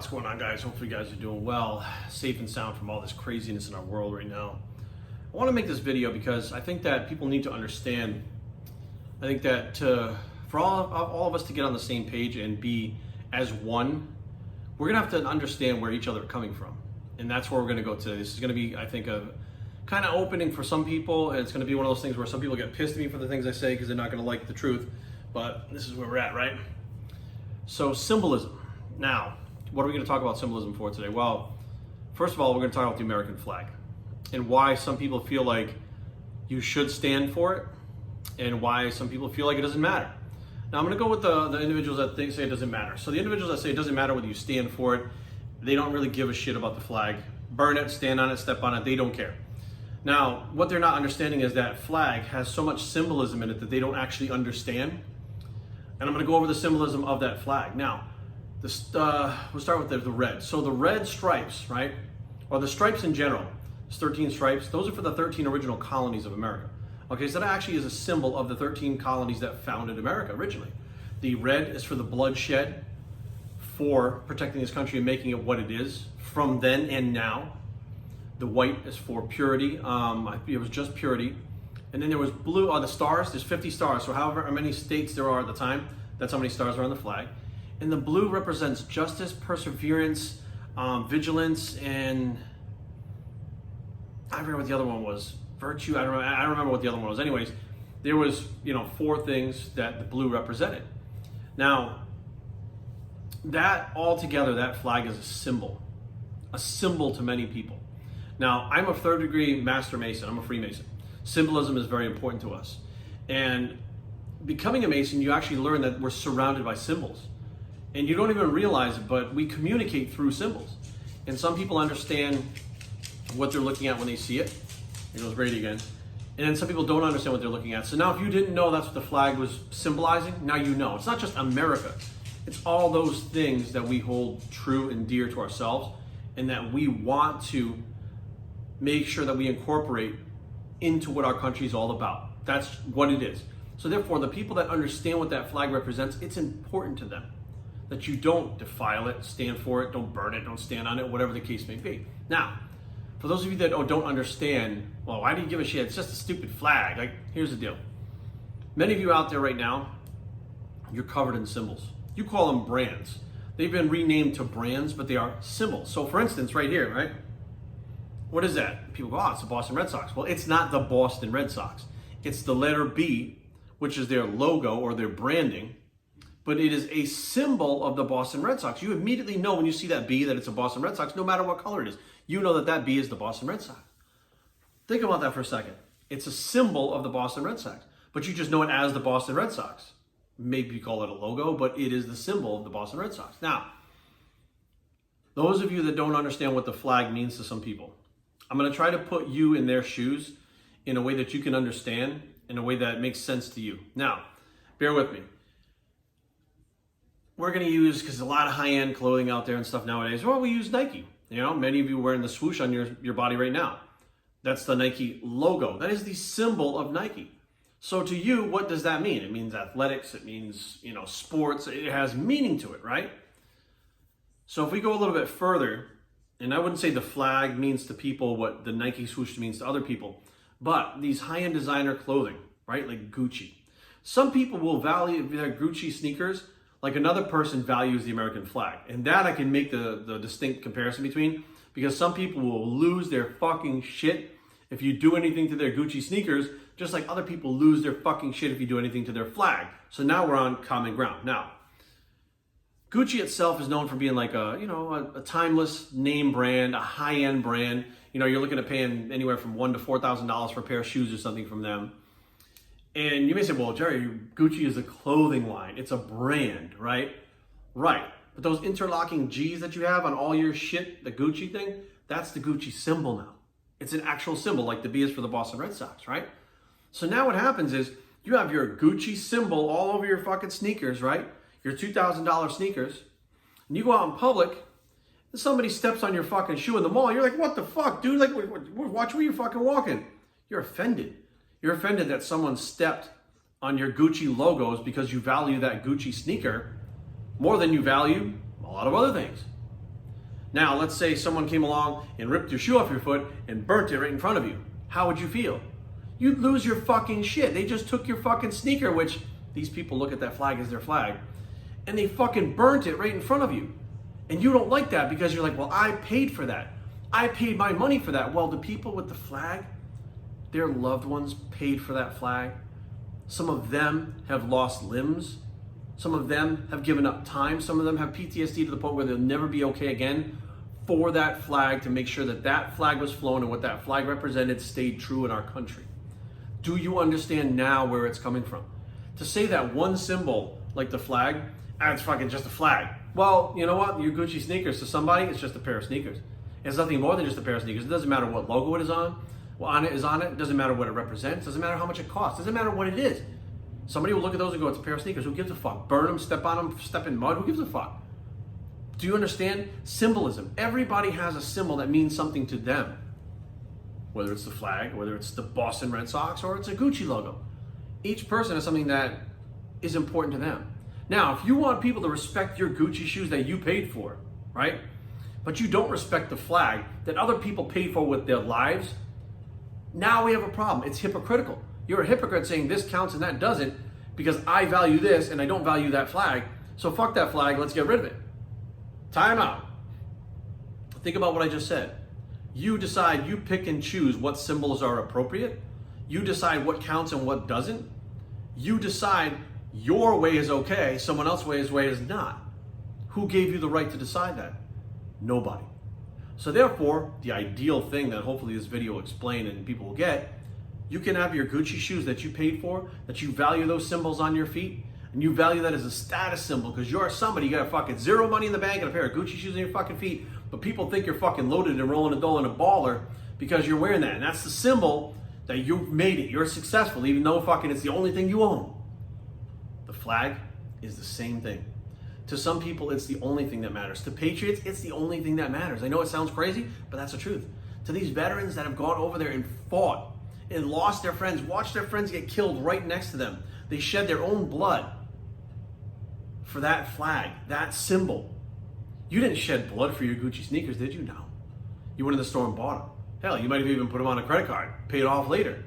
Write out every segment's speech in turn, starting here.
What's going on, guys? Hopefully you guys are doing well, safe and sound from all this craziness in our world right now. I want to make this video because I think that people need to understand. I think that for all of us to get on the same page and be as one, we're going to have to understand where each other are coming from. And that's where we're going to go today. This is going to be, I think, a kind of opening for some people. And it's going to be one of those things where some people get pissed at me for the things I say because they're not going to like the truth. But this is where we're at, right? So symbolism. Now, what are we going to talk about symbolism for today? Well, first of all, we're going to talk about the American flag and why some people feel like you should stand for it and why some people feel like it doesn't matter. Now, I'm going to go with the individuals that say it doesn't matter. So the individuals that say it doesn't matter whether you stand for it, they don't really give a shit about the flag. Burn it, stand on it, step on it, they don't care. Now, what they're not understanding is that flag has so much symbolism in it that they don't actually understand. And I'm going to go over the symbolism of that flag. Now, we'll start with the red. So the red stripes, right? Or the stripes in general, it's 13 stripes. Those are for the 13 original colonies of America. Okay, so that actually is a symbol of the 13 colonies that founded America originally. The red is for the bloodshed for protecting this country and making it what it is from then and now. The white is for purity. It was just purity. And then there was blue, the stars, there's 50 stars. So however many states there are at the time, that's how many stars are on the flag. And the blue represents justice, perseverance, vigilance, and I forget what the other one was. Virtue, I don't remember what the other one was. Anyways, there was, 4 things that the blue represented. Now, that altogether, that flag is a symbol to many people. Now, I'm a 3rd degree Master Mason. I'm a Freemason. Symbolism is very important to us. And becoming a Mason, you actually learn that we're surrounded by symbols. And you don't even realize it, but we communicate through symbols. And some people understand what they're looking at when they see it. Here goes Brady again. And then some people don't understand what they're looking at. So now if you didn't know that's what the flag was symbolizing, now you know. It's not just America. It's all those things that we hold true and dear to ourselves and that we want to make sure that we incorporate into what our country is all about. That's what it is. So therefore, the people that understand what that flag represents, it's important to them that you don't defile it, stand for it, don't burn it, don't stand on it, whatever the case may be. Now, for those of you that don't understand, well, why do you give a shit? It's just a stupid flag. Like, here's the deal. Many of you out there right now, you're covered in symbols. You call them brands. They've been renamed to brands, but they are symbols. So for instance, right here, right? What is that? People go, oh, it's the Boston Red Sox. Well, it's not the Boston Red Sox. It's the letter B, which is their logo or their branding, but it is a symbol of the Boston Red Sox. You immediately know when you see that B that it's a Boston Red Sox, no matter what color it is. You know that that B is the Boston Red Sox. Think about that for a second. It's a symbol of the Boston Red Sox, but you just know it as the Boston Red Sox. Maybe you call it a logo, but it is the symbol of the Boston Red Sox. Now, those of you that don't understand what the flag means to some people, I'm going to try to put you in their shoes in a way that you can understand, in a way that makes sense to you. Now, bear with me. We're going to use, because there's a lot of high-end clothing out there and stuff nowadays, well, we use Nike. Many of you are wearing the swoosh on your body right now. That's the Nike logo. That is the symbol of Nike. So to you, what does that mean? It means athletics. It means, sports. It has meaning to it, right? So if we go a little bit further, and I wouldn't say the flag means to people what the Nike swoosh means to other people, but these high-end designer clothing, right? Like Gucci. Some people will value their Gucci sneakers like another person values the American flag. And that I can make the distinct comparison between, because some people will lose their fucking shit if you do anything to their Gucci sneakers, just like other people lose their fucking shit if you do anything to their flag. So now we're on common ground. Now, Gucci itself is known for being like a timeless name brand, a high-end brand. You're looking at paying anywhere from $1,000 to $4,000 for a pair of shoes or something from them. And you may say, well, Jerry, Gucci is a clothing line. It's a brand, right? Right. But those interlocking G's that you have on all your shit, the Gucci thing, that's the Gucci symbol now. It's an actual symbol, like the B is for the Boston Red Sox, right? So now what happens is you have your Gucci symbol all over your fucking sneakers, right? Your $2,000 sneakers. And you go out in public, and somebody steps on your fucking shoe in the mall. You're like, what the fuck, dude? Like, watch where you're fucking walking. You're offended. You're offended that someone stepped on your Gucci logos because you value that Gucci sneaker more than you value a lot of other things. Now, let's say someone came along and ripped your shoe off your foot and burnt it right in front of you. How would you feel? You'd lose your fucking shit. They just took your fucking sneaker, which these people look at that flag as their flag, and they fucking burnt it right in front of you. And you don't like that because you're like, well, I paid for that. I paid my money for that. Well, the people with the flag, their loved ones paid for that flag. Some of them have lost limbs. Some of them have given up time. Some of them have PTSD to the point where they'll never be okay again for that flag, to make sure that that flag was flown and what that flag represented stayed true in our country. Do you understand now where it's coming from? To say that one symbol, like the flag, it's fucking just a flag. Well, you know what? Your Gucci sneakers, to somebody, it's just a pair of sneakers. It's nothing more than just a pair of sneakers. It doesn't matter what logo it is on. What on it is on it. It doesn't matter what it represents. It doesn't matter how much it costs. It doesn't matter what it is. Somebody will look at those and go, it's a pair of sneakers. Who gives a fuck? Burn them, step on them, step in mud. Who gives a fuck? Do you understand? Symbolism. Everybody has a symbol that means something to them. Whether it's the flag, whether it's the Boston Red Sox, or it's a Gucci logo. Each person has something that is important to them. Now, if you want people to respect your Gucci shoes that you paid for, right? But you don't respect the flag that other people paid for with their lives, now we have a problem. It's hypocritical. You're a hypocrite saying this counts and that doesn't because I value this and I don't value that flag. So fuck that flag, let's get rid of it. Time out. Think about what I just said. You decide, you pick and choose what symbols are appropriate. You decide what counts and what doesn't. You decide your way is okay, someone else's way is not. Who gave you the right to decide that? Nobody. So therefore, the ideal thing that hopefully this video will explain and people will get, you can have your Gucci shoes that you paid for, that you value those symbols on your feet, and you value that as a status symbol because you're somebody, you got fucking zero money in the bank and a pair of Gucci shoes on your fucking feet, but people think you're fucking loaded and rolling a dough and a baller because you're wearing that. And that's the symbol that you've made it. You're successful, even though fucking it's the only thing you own. The flag is the same thing. To some people, it's the only thing that matters. To patriots, it's the only thing that matters. I know it sounds crazy, but that's the truth. To these veterans that have gone over there and fought and lost their friends, watched their friends get killed right next to them, they shed their own blood for that flag, that symbol. You didn't shed blood for your Gucci sneakers, did you? No. You went in the store and bought them. Hell, you might have even put them on a credit card, paid it off later.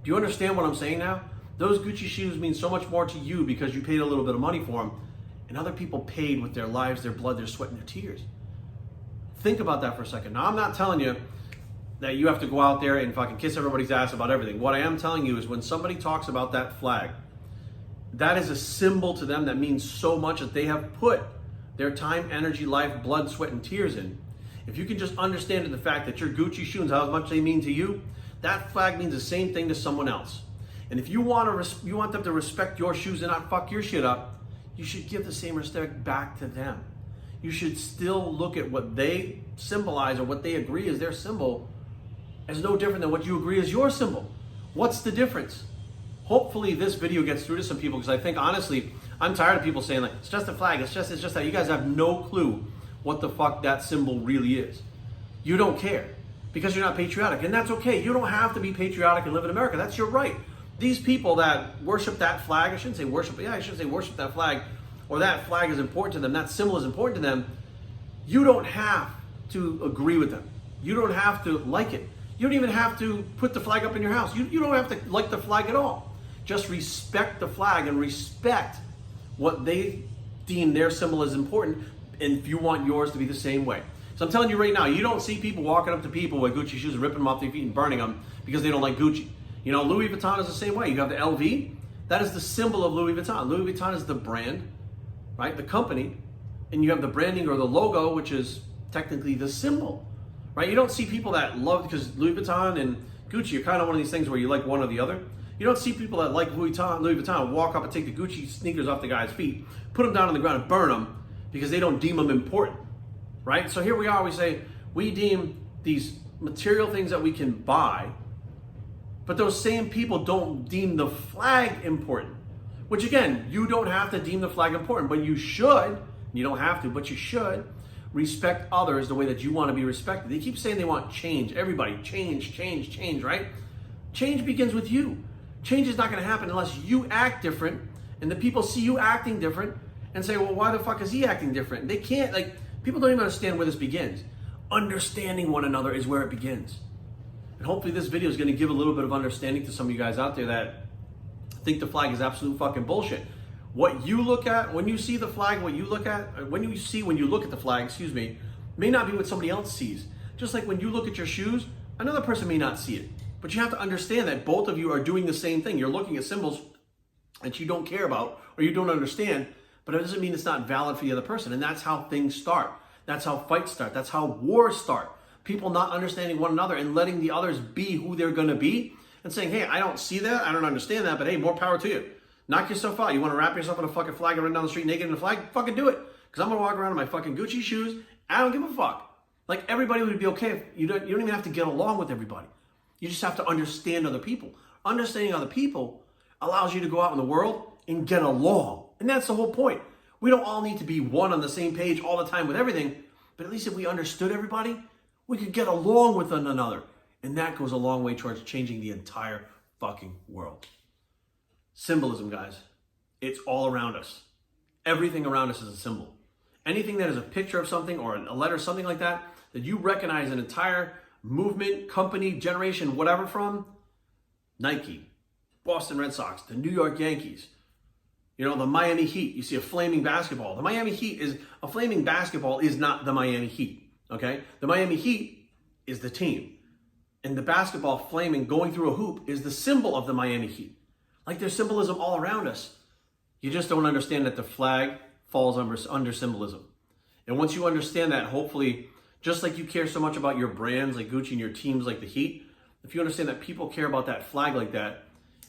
Do you understand what I'm saying now? Those Gucci shoes mean so much more to you because you paid a little bit of money for them, and other people paid with their lives, their blood, their sweat, and their tears. Think about that for a second. Now, I'm not telling you that you have to go out there and fucking kiss everybody's ass about everything. What I am telling you is when somebody talks about that flag, that is a symbol to them that means so much that they have put their time, energy, life, blood, sweat, and tears in. If you can just understand the fact that your Gucci shoes, how much they mean to you, that flag means the same thing to someone else. And if you want them to respect your shoes and not fuck your shit up, you should give the same respect back to them. You should still look at what they symbolize or what they agree is their symbol as no different than what you agree is your symbol. What's the difference? Hopefully this video gets through to some people because I think honestly, I'm tired of people saying like, it's just a flag, it's just that. You guys have no clue what the fuck that symbol really is. You don't care because you're not patriotic, and that's okay. You don't have to be patriotic and live in America. That's your right. These people that worship that flag, I shouldn't say worship, but yeah, I should say worship that flag, or that flag is important to them, that symbol is important to them, you don't have to agree with them. You don't have to like it. You don't even have to put the flag up in your house. You don't have to like the flag at all. Just respect the flag and respect what they deem their symbol as important, and if you want yours to be the same way. So I'm telling you right now, you don't see people walking up to people with Gucci shoes and ripping them off their feet and burning them because they don't like Gucci. You know, Louis Vuitton is the same way. You have the LV, that is the symbol of Louis Vuitton. Louis Vuitton is the brand, right? The company. And you have the branding or the logo, which is technically the symbol, right? You don't see people that love, because Louis Vuitton and Gucci are kind of one of these things where you like one or the other. You don't see people that like Louis Vuitton walk up and take the Gucci sneakers off the guy's feet, put them down on the ground and burn them because they don't deem them important, right? So here we are, we say, we deem these material things that we can buy, but those same people don't deem the flag important, which again, you don't have to deem the flag important, but you should, you don't have to, but you should respect others the way that you want to be respected. They keep saying they want change. Everybody, change, right? Change begins with you. Change is not going to happen unless you act different and the people see you acting different and say, well, why the fuck is he acting different? They can't, like, People don't even understand where this begins. Understanding one another is where it begins. And hopefully this video is going to give a little bit of understanding to some of you guys out there that think the flag is absolute fucking bullshit. What you look at when you see the flag, what you look at, when you look at the flag, excuse me, may not be what somebody else sees. Just like when you look at your shoes, another person may not see it. But you have to understand that both of you are doing the same thing. You're looking at symbols that you don't care about or you don't understand, but it doesn't mean it's not valid for the other person. And that's how things start. That's how fights start. That's how wars start. People not understanding one another and letting the others be who they're going to be and saying, hey, I don't see that. I don't understand that, but hey, more power to you. Knock yourself out. You want to wrap yourself in a fucking flag and run down the street naked in a flag? Fucking do it. Because I'm going to walk around in my fucking Gucci shoes. I don't give a fuck. Like, everybody would be okay if you don't even have to get along with everybody. You just have to understand other people. Understanding other people allows you to go out in the world and get along. And that's the whole point. We don't all need to be one on the same page all the time with everything, but at least if we understood everybody, we could get along with one another. And that goes a long way towards changing the entire fucking world. Symbolism, guys. It's all around us. Everything around us is a symbol. Anything that is a picture of something or a letter, something like that, that you recognize an entire movement, company, generation, whatever from, Nike, Boston Red Sox, the New York Yankees, the Miami Heat. You see a flaming basketball. The Miami Heat is, a flaming basketball is not the Miami Heat, okay? The Miami Heat is the team. And the basketball flaming going through a hoop is the symbol of the Miami Heat. Like, there's symbolism all around us. You just don't understand that the flag falls under symbolism. And once you understand that, hopefully, just like you care so much about your brands like Gucci and your teams like the Heat, if you understand that people care about that flag like that,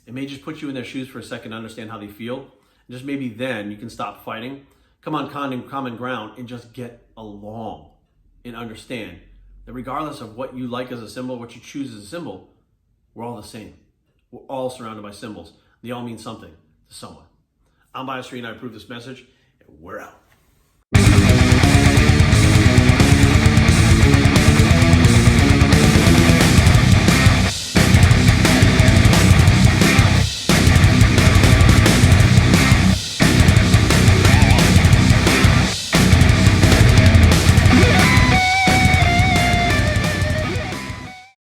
it may just put you in their shoes for a second to understand how they feel. And just maybe then you can stop fighting, come on common ground, and just get along and understand that regardless of what you like as a symbol, what you choose as a symbol, we're all the same. We're all surrounded by symbols. They all mean something to someone. I'm Bias3 and I approve this message, and we're out.